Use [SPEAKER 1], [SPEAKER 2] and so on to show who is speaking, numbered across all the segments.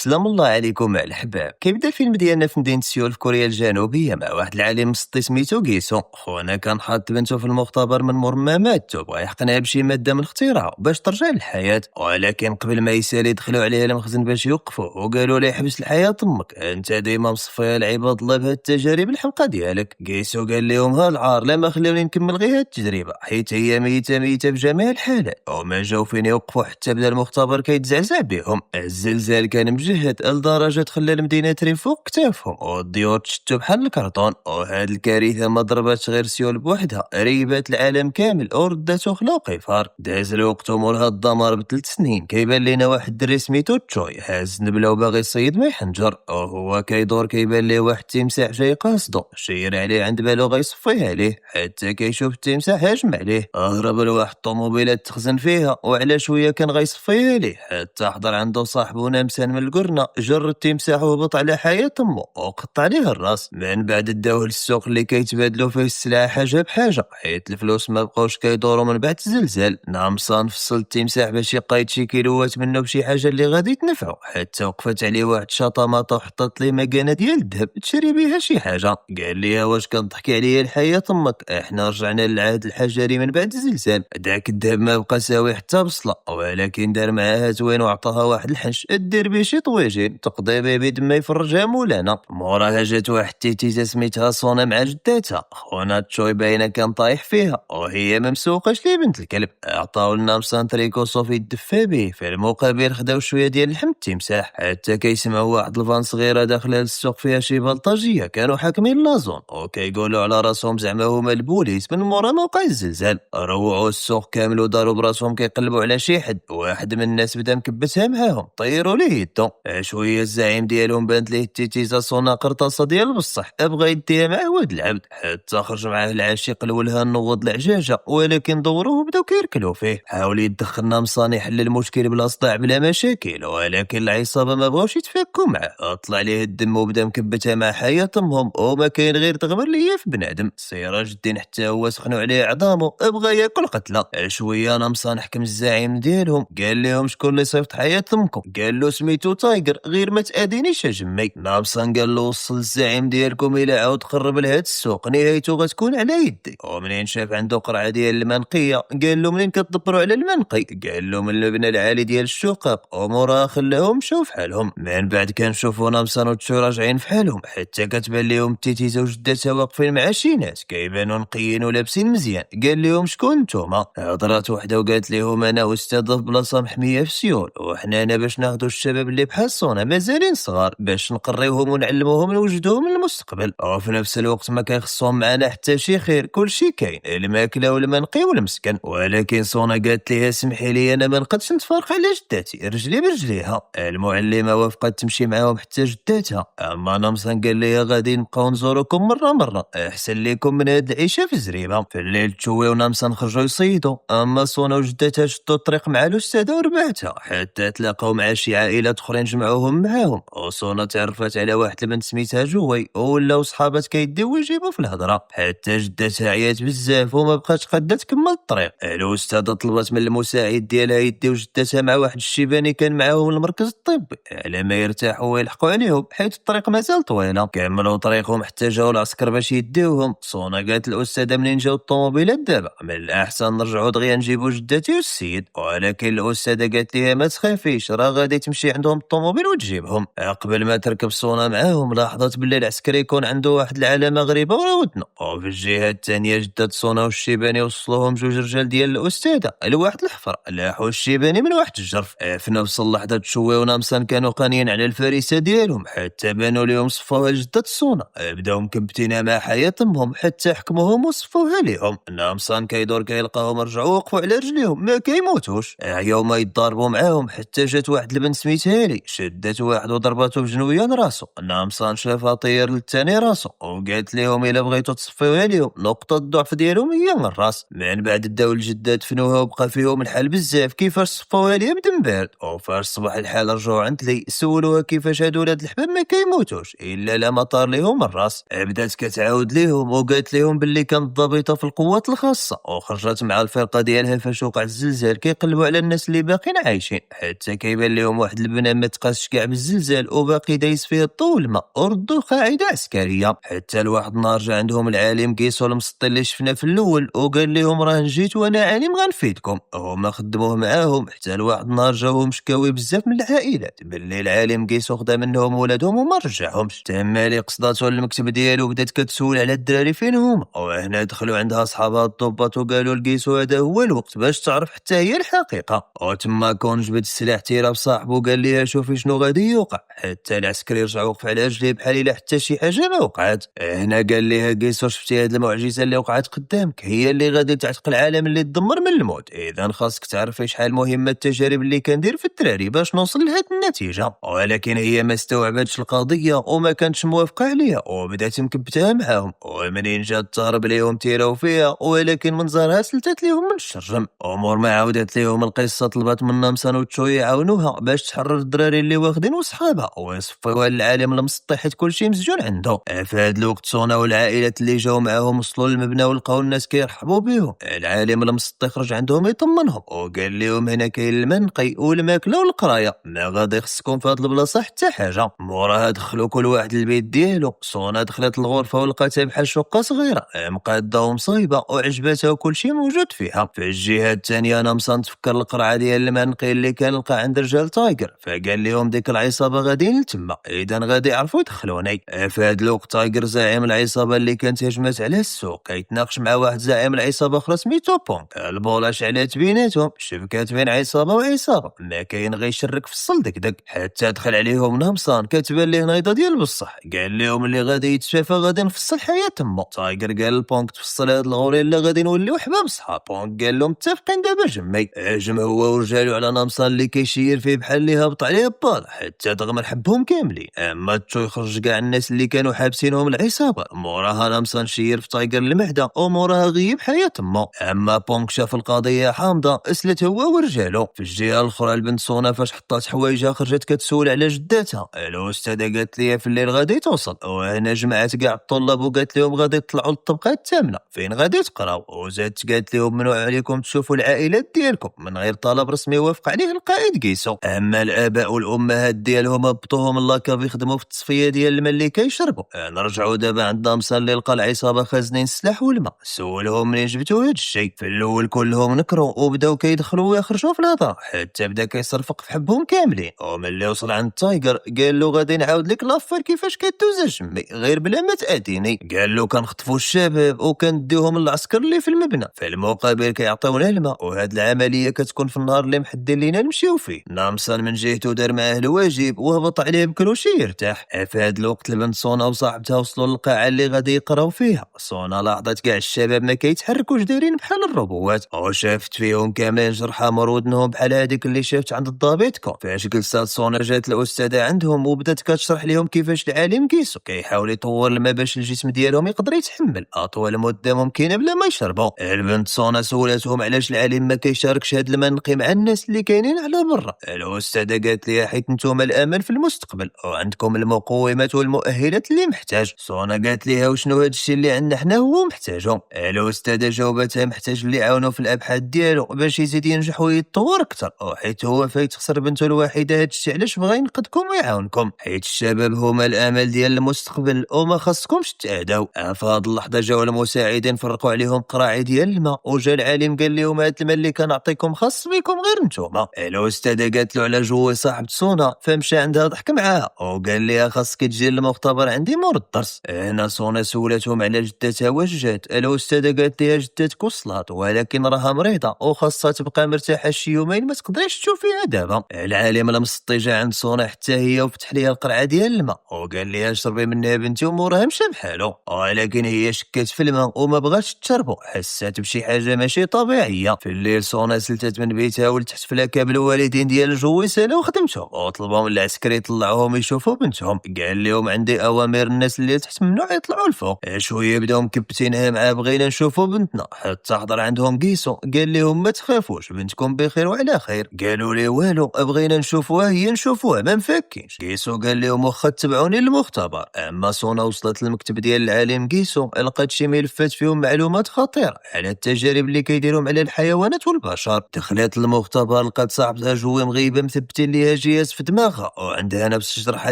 [SPEAKER 1] سلام الله عليكم مع الحباب. كيبدا الفيلم ديالنا في مدينة سيول في كوريا الجنوبية مع واحد العالم مسطي سميتو كيسو. خونا كان حاط بنتو في المختبر من مور ما ماتو، بغا يحقنها بشي مادة من اختراعه باش ترجع للحياة، ولكن قبل ما يسالي دخلوا عليه المخزن باش يوقفوه وقالوا ليه حبس الحياة امك، انت ديما مصفيها لعباد الله بهاد التجارب الحمقى ديالك. كيسو قال لهم ها العار لا ما خلاوني نكمل غير هاد التجربة حيت هي ميتة ميتة بجميع الحالات، وما جاو فين يوقفوا حتى بدا المختبر كيتزعزع بهم. الزلزال كان مجهد لدرجة خلى المدينة ترين فوق كتافهم والديور تشتو بحال الكرتون، وهاد الكارثة ما ضرباتش غير سيول بوحدها، ريبات العالم كامل ورداتو خلا قفار. داز الوقت ومور هاد الدمار ب3 سنين كيبان لينا واحد الدري سميتو تشوي هاز نبله وباغي يصيد ما يحنجر، وهو كيدور كيبان ليه واحد التمساح جاي قاصدو، شير عليه عند بالو غيصفيه عليه حتى كيشوف التمساح هاجم عليه، هرب لواحد الطوموبيلات تخزن فيها وعلى شويه كان غيصفيه عليه حتى حضر عنده صاحبو نمسان من القرنه، جر التمساح وهبط على حياة امه وقطع عليه الراس. من بعد داوه للسوق اللي كيتبادلوا فيه السلعه حاجه بحاجه حيت الفلوس ما بقاوش كيدوروا من بعد الزلزال. نعمصان فصل التمساح باش يقايد شي كيلوات منه بشي حاجه اللي غادي تنفعو، حتى وقفت عليه واحد شطاماطه وحطت ليه مكانه ديال الذهب تشري بها شي حاجه. قال ليها واش كتضحكي عليا الحياة امك، احنا رجعنا للعهد الحجري من بعد الزلزال. داك الذهب ما بقى ساوي حتى بصله، ولكن دار معاها زوين وعطاها واحد الحنش دير بيه شي طويجين تقضي بيه بيد ما يفرجها مولانا. موراها جات واحد التيتيزه سميتها صونا مع جداتها. خونا تشوي باينه كان طايح فيها وهي ممسوقاش لي بنت الكلب، عطاو لنا مسانتريكو صوفي يدفى به، في المقابل خداو شويه ديال لحم التمساح حتى كيسمعوا واحد الفان صغيره داخله للسوق فيها شي بلطجيه كانوا حاكمين لازون وكيقولوا على راسهم زعما هما البوليس من مورا موقع الزلزال. روعوا السوق كامل وداروا براسهم كيقلبوا على شي حد، واحد من الناس بدا مكبتها معاهم طيروا ليه يدو. شويه الزعيم ديالهم بانت ليه التيتيزا صونا قرطاسه ديال بصح بغى يديها معاه واد العبد، حتى خرج معاه العاشق الاولها نوض العجاجه، ولكن دوروه وبداو كيركلوا فيه. حاول يدخلنا مصاني يحل المشكل بلا صداع بلا مشاكل، ولكن العصابه ما بغاوش يتفكوا معاه، طلع ليه الدم وبدا مكبتها مع حياة امهم وما كاين غير تغمر ليا في بنادم. سراج الدين حتى هو سخنوا عليه عظامه بغى ياكل قتله. شويه نمصان حكم الزعيم ديالهم قال لهم شكون اللي صيفط حياة امكم، قال له سميتو تايجر غير ما تاذينيش اجمي. نامسان قال له وصل الزعيم ديالكم الى عاود قرب لهاد السوق نهايته غتكون على يدي. ومنين شاف عنده قرعه ديال المنقيه قال له منين كتدبروا على المنقي، قال له من المبنى العالي ديال الشقق، وموراها خلاهم مشاو فحالهم. من بعد كنشوفوا نامسان وتشو راجعين فحالهم حتى كتبان لهم التيتيزا وجدتها واقفين مع شي ناس كيبانوا نقيين ولابسين مزيان. قال لهم شكون نتوما، هضرات وحده وقالت لهم انا استاذه في بلاصه محميه في سيول، وحنا هنا باش ناخذوا الشباب اللي بحال صونا مازالين صغار باش نقريوهم ونعلموهم نوجدوهم للمستقبل، وفي نفس الوقت ما كيخصهم معنا حتى شي خير، كل شي كاين الماكله والمنقي والمسكن. ولكن صونا قالت ليها سمحي لي انا ما نقدش نتفارق على جداتي رجلي برجليها. المعلمه وافقت تمشي معاهم حتى جداتها، اما نمسان قال ليها غادي نبقاو نزوروكم مره احسن لكم من هاد العيشه في زريبه. في الليل تشوي ونمسان خرجوا يصيدوا، اما صونا وجداتها شدوا الطريق مع الاستاذه وربعتها حتى تلاقاو مع شي عائلات اخرين جمعوهم معاهم، وصونا تعرفت على واحد البنت سميتها جوي ولاو صحابات كيديو ويجيبوا في الهضره حتى جدتها عيات بزاف وما بقاتش قادة تكمل الطريق. الاستاذه طلبت من المساعد ديالها يديو جدتها مع واحد الشيباني كان معاهم المركز الطبي على ما يرتاحوا ويلحقوا عليهم حيت الطريق مازال طويله. كملوا طريقهم حتى جاو العسكر باش يديوهم. صونا قالت الاستاذه منين جاو الطوموبيلات دابا من الاحسن نرجعوا دغيا نجيبوا جدتي والسيد، ولكن الاستاذه قالت ليها ما تخافيش راه غادي تمشي عندهم الطوموبيل وتجيبهم. قبل ما تركب صونا معاهم لاحظت باللي العسكري يكون عنده واحد العلامه غريبه ورا ودنه، وفي الجهه الثانيه جدة صونا والشيباني وصلوهم جوج رجال ديال الاستاذه لواحد الحفره لاحوا الشيباني من واحد الجرف. في نفس اللحظه شوي ونامسان كانوا قانيين على الفريسه ديالهم حتى بانوا لهم صفوها لجدة صونا، بداو مكبتينها مع حياة امهم حتى حكموهم وصفوها ليهم. نامسان كيدور كيلقاهم رجعوا وقفوا على رجليهم ما كيموتوش، عياو ما يتضاربوا معاهم حتى جات واحد البنت سميتها لي شدت واحد وضرباتو بجنويان راسو. نامسان شافها طير للثاني راسو وقالت لهم الا بغيتو تصفيوها ليهم نقطه الضعف ديالهم هي من الراس. من بعد داو الجده دفنوها وبقى فيهم الحال بزاف كيفاش صفوها ليها بدم بارد، وفاش صبح الحال رجعوا عند لي سولوها كيفاش هادو ولاد الحباب ما كيموتوش الا لما طار ليهم الراس. بدات كتعاود ليهم وقالت لهم باللي كانت ضابطه في القوات الخاصه وخرجت مع الفرقه ديالها فاش وقع الزلزال كيقلبوا على الناس اللي باقيين عايشين حتى كيبان لهم واحد البنات تقاسش كاع بالزلزال وباقي دايس فيه الضو والماء، وردوا قاعده عسكريه. حتى لواحد النهار جا عندهم العالم قيسو المسطي اللي شفنا في الاول وقال لهم راه جيت وانا عالم غنفيدكم. هما خدموه معاهم حتى لواحد النهار جاوهم شكاوي بزاف من العائلات باللي العالم قيسو خدا منهم ولادهم وما رجعهمش. تما اللي قصداتو المكتب ديالو بدات كتسول على الدراري فين هما، وهنا دخلوا عندها صحابها الضباط وقالوا لقيسو هذا هو الوقت باش تعرف حتى هي الحقيقه. وتما كون جبد السلاح تيرا بصاحبو قال ليها شوفي شنو غادي يوقع. حتى العسكري رجع وقف على رجليه بحال الا حتى شي حاجه ما وقعت. هنا قال ليها قيسو شفتي هاد المعجزه اللي وقعت قدامك هي اللي غادي تعتق العالم اللي تدمر من الموت، اذا خاصك تعرفي شحال مهمه التجارب اللي كندير في الدراري باش نوصل لهاد النتيجه. ولكن هي ما استوعبتش القضيه وما كانتش موافقه عليها وبدات مكبتها معاهم، ومنين جات تهرب ليهم تيراو فيها، ولكن من زارها سلتت ليهم من الشرجم. امور ما عاودت ليهم القصه طلبت من نمسان وتشو يعاونوها باش تحرر الدراري اللي واخدين وصحابها ويصفيوها للعالم المسطي حيت كلشي مسجون عنده. في هاد الوقت سونا والعائلات اللي جاو معاهم وصلوا للمبنى ولقاو الناس كيرحبوا بهم. العالم المسطي خرج عندهم يطمنهم وقال لهم هنا كاين الماء نقي والماكله والقرايه، ما غادي خصكم في هاد البلاصه حتى حاجه. موراها دخلوا كل واحد البيت ديالو. سونا دخلت الغرفه ولقاتها بحال شقه صغيره مقاده ومصايبه وعجباتها وكلشي موجود فيها. في الجهه الثانيه نمسان تفكر القرعه ديال الماء النقي اللي كان لقى عند رجال تايجر، فقال لهم ديك العصابه غاديين لتما اذا غادي يعرفوا يدخلوني. في هاد الوقت تايجر زعيم العصابه اللي كانت هجمت على السوق كيتناقش مع واحد زعيم العصابه اخرى سميتو بونك. البوله شعلات بيناتهم، شبكات بين عصابه وعصابه ما كاين غير يشرك في الصل دك حتى دخل عليهم نمسان كتبان ليه نايضه ديال بصح. قال لهم اللي غادي يتشافى غادي نفصل حياه تما. تايجر قال لبونك تفصل هاد الغوري الا غادي نوليو حباب صحاب. بونك قال لهم متفقين دابا جمي. هجم هو ورجالو على نمسان اللي كيشير فيه بحال اللي هابط عليه بال حتى دغمر حبهم كاملين. اما تشو يخرج كاع الناس اللي كانوا حابسينهم العصابه. موراها نمسان شير في تايجر المعده وموراها غيب حياه تما. اما بونك شاف القضيه حامضه اسلت هو ورجالو. في الجهه الاخرى البنت سونا فاش حطات حوايجها خرجت كتسول على جداتها. الاستاذه قالت لي في الليل غادي توصل، وهنا جمعت كاع الطلاب وقالت لهم غادي يطلعوا للطبقه الثامنه فين غادي تقراو، وزادت قالت لهم ممنوع عليكم تشوفوا العائلات ديالكم من غير طلب رسمي وافق عليه القائد قيسو. اما الاباء والامهات ديالهم هبطوهم اللاكاف يخدموا في التصفيه ديال الماء اللي كيشربوا. نرجعوا دابا عند نمسان اللي لقى العصابه خازنين السلاح والماء. سولهم منين جبتوا هاد الشيء. في الاول كلهم نكروا وبداو كيدخلوا ويخرجوا في الهضره حتى بدا كيصرفق في حبهم كاملين. وملي وصل عند تايجر قال له غادي نعاود لك لافير كيفاش كدوز جمي غير بلا ما تاذيني. قال له كنخطفوا الشباب وكنديوهم للعسكر اللي في المبنى، في المقابل كيعطيونا الماء وهاد العمليه كتكون في النهار اللي محدد لينا نمشيو فيه. نامسان من جهته دار معاه الواجب وهبط عليه بكروشي يرتاح. في هاد الوقت البنت سونا وصاحبتها وصلوا للقاعه اللي غادي يقراو فيها. سونا لاحظت كاع الشباب ما كيتحركوش دايرين بحال الروبوات، وشافت فيهم كاملين جرحى مرودنهم بحال هذيك اللي شافت عند الضابط كون. فاش جلسات سونا جات الاستاذه عندهم وبدات كتشرح لهم كيفاش العالم قيسو كيحاول يطور الماء باش الجسم ديالهم يقدر يتحمل اطول مده ممكنه بلا ما يشربوا. البنت سونا سولتهم علاش العالم ما كيشاركش هاد الماء النقي مع الناس اللي كاينين على برا. الاستاذه قالت لي حيت نتوما الامل في المستقبل وعندكم المقومات والمؤهلات اللي محتاج. سونا قالت ليها وشنو هاد الشيء اللي عندنا حنا هو محتاجو. الاستاذه جاوبتها محتاج اللي يعاونوا في الابحاث ديالو باش يزيد ينجح ويتطور اكثر، وحيت هو فايت خسر بنته الوحيده. هاد الشيء علاش بغا ينقذكم ويعاونكم حيت الشباب هما الامل ديال المستقبل وما خاصكمش تاذوا. في هاد اللحظه جاو المساعدين فرقوا عليهم قراعي ديال الماء، وجا العالم قال لهم هاد الماء اللي كنعطيكم خاص بكم غير نتوما. الاستاذه قالت له على جوي صاحب سونا، فمشى عندها ضحك معاها وقال لها خاصك تجي للمختبر عندي مور الدرس. هنا سونا سولتهم على جدتها واش جات. الاستاذه قالت لها جدتك وصلت ولكن راها مريضه وخاصها تبقى مرتاحه شي يومين ما تقدريش تشوفيها دابا. العالم المسطي جا عند سونا حتى هي وفتح ليها القرعه ديال الماء وقال لها شربي منها بنتي ومورها مشى بحالو، ولكن هي شكات في الماء وما بغاتش تشربو، حسات بشي حاجه ماشي طبيعيه. في الليل سونا سلتت من بيتها ولتحت في لاكاب الوالدين ديال جوي سالاو خدمتهم وطلبوا من العسكري يطلعوهم يشوفوا بنتهم. قال لهم عندي اوامر الناس اللي تحت ممنوع يطلعوا الفوق. شويه بداو مكبتينها معاه بغينا نشوفوا بنتنا حتى حضر عندهم قيسو قال لهم ما تخافوش بنتكم بخير وعلى خير. قالوا لي والو بغينا نشوفوها هي نشوفوها ما مفكينش. قيسو قال لهم واخا تبعوني للمختبر. اما سونا وصلت للمكتب ديال العالم قيسو لقات شي ملفات فيهم معلومات خطيره على التجارب اللي كيديرهم على الحيوانات والبشر. دخلت للمختبر لقات صاحبتها جوي مغيبه مثبتين ليها جهاز في دماغها، وعندها نفس الجرحة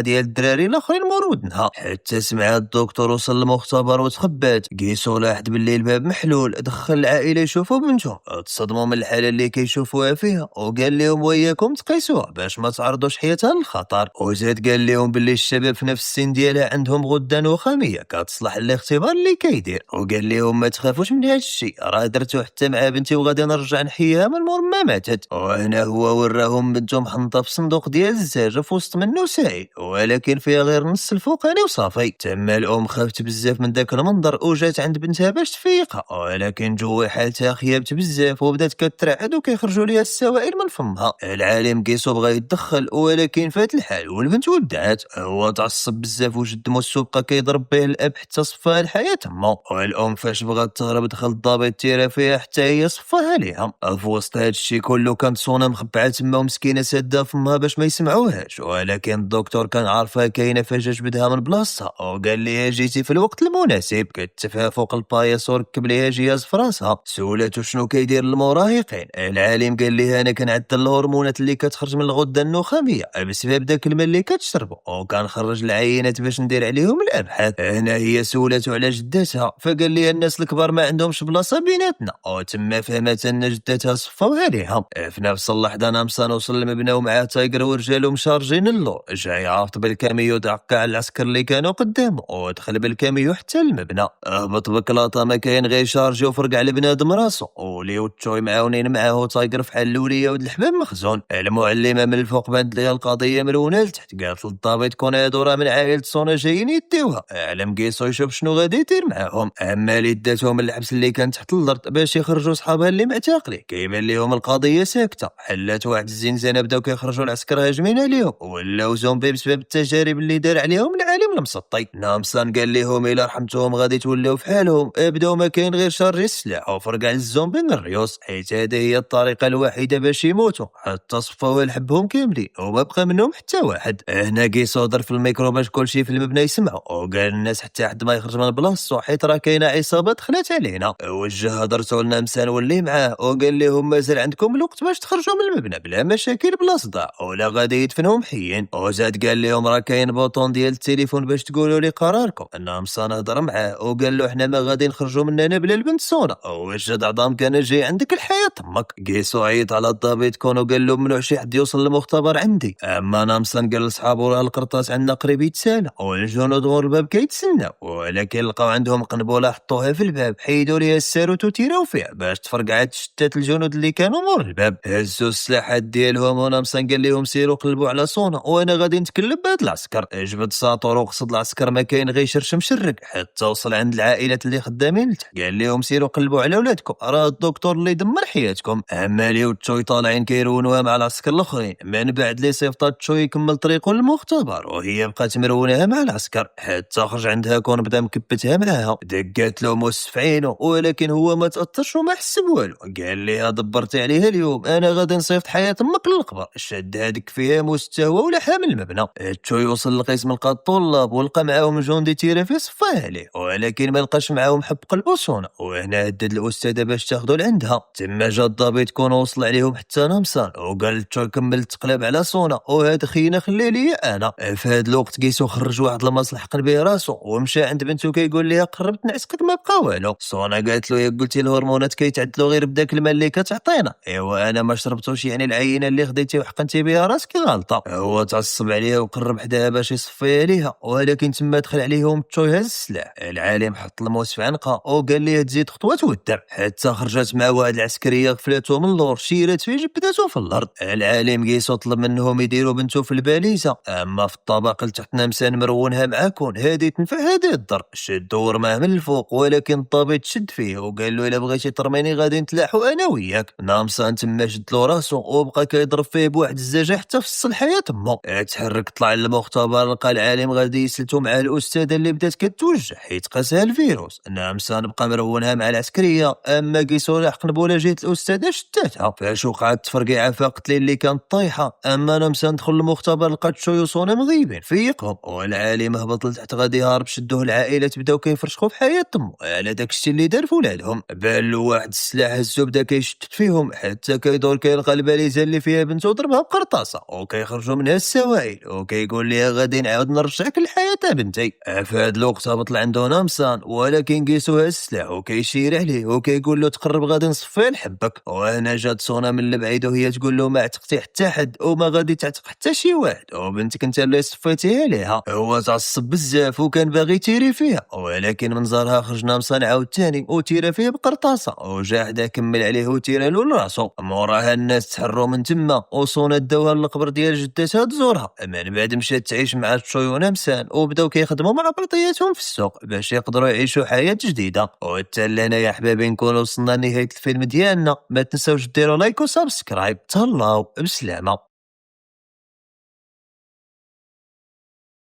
[SPEAKER 1] ديال الدراري الآخرين مرودنها. حتى سمع الدكتور وصل للمختبر وتخبات. قيسو لاحظ باللي الباب محلول، دخل العائلة يشوفوا بنتهم، تصدموا من الحالة اللي كيشوفوها فيها، وقال لهم وياكم تقيسوها باش ما تعرضوش حياتها للخطر. وزاد قال لهم باللي الشباب في نفس السن ديالها عندهم غدة نخامية كتصلح للاختبار اللي كيدير، وقال لهم ما تخافوش من هذا الشيء، راه درتو حتى مع بنتي وغادي نرجع نحييها من مور ما ماتت. وهنا هو وراهم بنتو محنطة في صندوق ديال الزجاج في وسط منه سائل، ولكن فيها غير نص الفوقاني وصافي. تما الام خافت بزاف من داك المنظر وجات عند بنتها باش تفيقها، ولكن جوا حالتها خيابت بزاف وبدات كترعد وكيخرجوا ليها السوائل من فمها. العالم قيسو بغا يتدخل ولكن فات الحال والبنت ودعات. هو تعصب بزاف وجد موسو بقى كيضرب به الاب حتى صفاها الحياه تما. والام فاش بغات تهرب دخل الضابط تيرا فيها حتى هي صفاها ليها. في وسط هذا الشيء كله كانت سونا مخبعه تما ومسكينه ساده فمها باش ما يسمعوهاش، ولكن الدكتور كان عارفها كاينه فجاه جبدها من بلاصتها وقال ليها جيتي في الوقت المناسب. كتفها فوق البايص وركب ليها جهاز في راسها. سولاتو شنو كيدير المراهقين. العالم قال ليها انا كنعدل الهرمونات اللي كتخرج من الغده النخاميه بسبب داك الماء اللي كتشربو، وكنخرج العينات باش ندير عليهم الابحاث. هنا هي سولاتو على جدتها، فقال ليها الناس الكبار ما عندهمش بلاصه بيناتنا، وتما فهمت ان جدتها صفاوها ليها. في نفس اللحظه نامسان وصل المبنى ومعاه تايجر ورجالو مشارجين اللور، جاي عاطب بالكاميو دعك على العسكر اللي كانوا قدامه، ودخل بالكاميو حتى المبنى. هبط بكلاطه ما كاين غير شارجي وفرق على بنادم راسو، وليو تشوي معاونين معاه تايجر في حل الوليه ود الحباب مخزون. المعلمه من الفوق بانت ليها القضيه مرونه لتحت، قالت للضابط كون هادو راه من عائله سونا جايين يديوها. علم قيسو يشوف شنو غادي يدير معاهم، اما اللي داتهم الحبس اللي كان تحت الارض باش يخرجوا صحابها اللي معتقلين. كيبان ليهم القضيه ساكته، حلات واحد الزنزانه بداو كيخرجوا العسكر هاجمين عليهم ولاو زومبي بسبب التجارب اللي دار عليهم العالم المسطي. نامسان قال لهم الا رحمتوهم غادي توليو في حالهم، بداو ما كاين غير شارجي السلاح وفرق على الزومبي من الريوس، حيت هذه هي الطريقه الوحيده باش يموتوا. حتى صفاو لحبهم كاملين وما بقى منهم حتى واحد. هنا قيسو ضرب في الميكرو باش كلشي في المبنى يسمعوا، وقال الناس حتى حد ما يخرج من بلاصتو حيت راه كاينه عصابه دخلت علينا. وجه هضرته لنامسان واللي معاه وقال لهم مازال عندكم الوقت باش تخرجوا من المبنى بلا مشاكل بلا صداع ولا غادي يدفنهم حيين. وزاد قال لهم راه كاين بوطون ديال التليفون باش تقولوا لي قراركم. نامسان هضر معاه وقال له حنا ما غادي نخرجوا من هنا بلا البنت سونا، وجد عظام كان جاي عندك الحياه تمك. قيسو عيط على الضابط كون وقال له ممنوع شي حد يوصل للمختبر عندي. اما نامسان قال لصحابو راه القرطاس عندنا قريب يتسالى والجنود غور الباب كيتسناو، ولكن لقاو عندهم قنبله حطوها في الباب، حيدوا ليها الساروت وتيراو فيها باش تفرقعت شتات الجنود اللي كانوا مور الباب. هزوا السلاحات ديالهم ونامسان قال لهم سيروا قلبوا على صونا وانا غادي نتكلم بهاد العسكر. جبد ساطور وقصد العسكر ما كاين غير شرشم مشرق حتى وصل عند العائلات اللي خدامين لتحت، قال لهم سيروا قلبوا على ولادكم راه الدكتور اللي دمر حياتكم. اما لي وتشوي طالعين كيرونوها مع العسكر الاخرين. من بعد لي صيفطات تشوي يكمل طريقه للمختبر وهي بقات مرونها مع العسكر حتى خرج عندها كون بدا مكبتها معاها. دقات له موس في عينه ولكن هو ما تاثرش وما حس بوالو. قال ليها دبرتي عليها اليوم انا غادي نصيفط حياه امك للقبر. شد هذيك فيها موس حتى هو ولا حامل المبنى. تشوي وصل للقسم لقى الطلاب ولقى معاهم جوندي تيرا في صفاه عليه، ولكن ما لقاش معاهم حب قلب وصونا. وهنا هدد الاستاذه باش تاخذوا لعندها. تما جا الضابط كون وصل عليهم حتى نمسان وقال تشوي كمل تقلب على صونا وهاد خينا خلي لي انا. في هاد الوقت قيسو خرج واحد المصلح قلب به راسو ومشى عند بنته كيقول ليها قربت نعسقك ما بقى والو. صونا قالت له يا قلتي الهرمونات كيتعدلوا غير بداك الماء اللي كتعطينا. ايوا انا ما شربتوش، يعني العينه اللي خديتي وحقنتي بها راسك غلطه. هو تعصب عليها وقرب حداها باش يصفيها ليها، ولكن تما دخل عليهم تشوي هز السلاح. العالم حط الموس في عنقها وقال ليها تزيد خطوه تودع حتى خرجت مع واحد العسكريه غفلته من اللور شيرات فيه جبدته في الارض. العالم قيسو طلب منهم يديروا بنته في الباليزه، اما في الطبق لتحت نمسان مرونها معاكم هادي تنفع هادي الضر. شدوا ورماه من الفوق ولكن الطبيب شد فيه وقال له الا بغيتي ترميني غادي نتلاحوا انا وياك. نامسان تما شد له راسو وبقى كيضرب فيه بواحد الزجاجه حتى في الحياه تما. تحرك طلع للمختبر لقى العالم غادي يسلتو مع الاستاذه اللي بدات كتوجع حيت قاسها الفيروس. نامسان بقى مرونها مع العسكريه، اما قيسو لاحق قنبله جات الاستاذه شتاتها. فاش وقعت تفرقيعه فاقت اللي كانت طايحه. اما نامسان دخل المختبر لقى تشوي وصونا مغيبين فيقهم، والعالم هبط لتحت غادي يهرب. شدوه العائله بداو كيفرشخوا في حياه تمو على داكشي اللي دار فولادهم. بان له واحد السلاح هزو بدا كيشتت فيهم حتى كيدور كيلقى الباليزه اللي فيها بنته وضربها بقرطاس. بقرطاسة وكيخرجوا منها السوائل وكيقول ليها غادي نعاود نرجعك للحياة بنتي. في هاد الوقت هبط لعندو نمسان ولكن قيسوها السلاح وكيشير عليه وكيقول له تقرب غادي نصفي نحبك. وهنا جات سونا من البعيد وهي تقول له ما عتقتي حتى حد وما غادي تعتق حتى شي واحد وبنتك انت اللي صفيتيها ليها. هو تعصب بزاف وكان باغي يتيري فيها ولكن من زارها خرج نمسان عاود تاني وتيرا فيه بقرطاسة وجا حدا كمل عليه وتيرا له لراسو. موراها الناس تحروا من تما وصونا داوها للقبر ديال جدتها تزورها. من بعد مشات تعيش مع تشوي ونمسان وبداو كيخدموا مع بعضياتهم في السوق باش يقدروا يعيشوا حياة جديدة. وحتى لهنا يا حبابي نكون وصلنا لنهاية الفيلم ديالنا. ما تنساوش ديروا لايك وسبسكرايب. تهلاو بسلامة.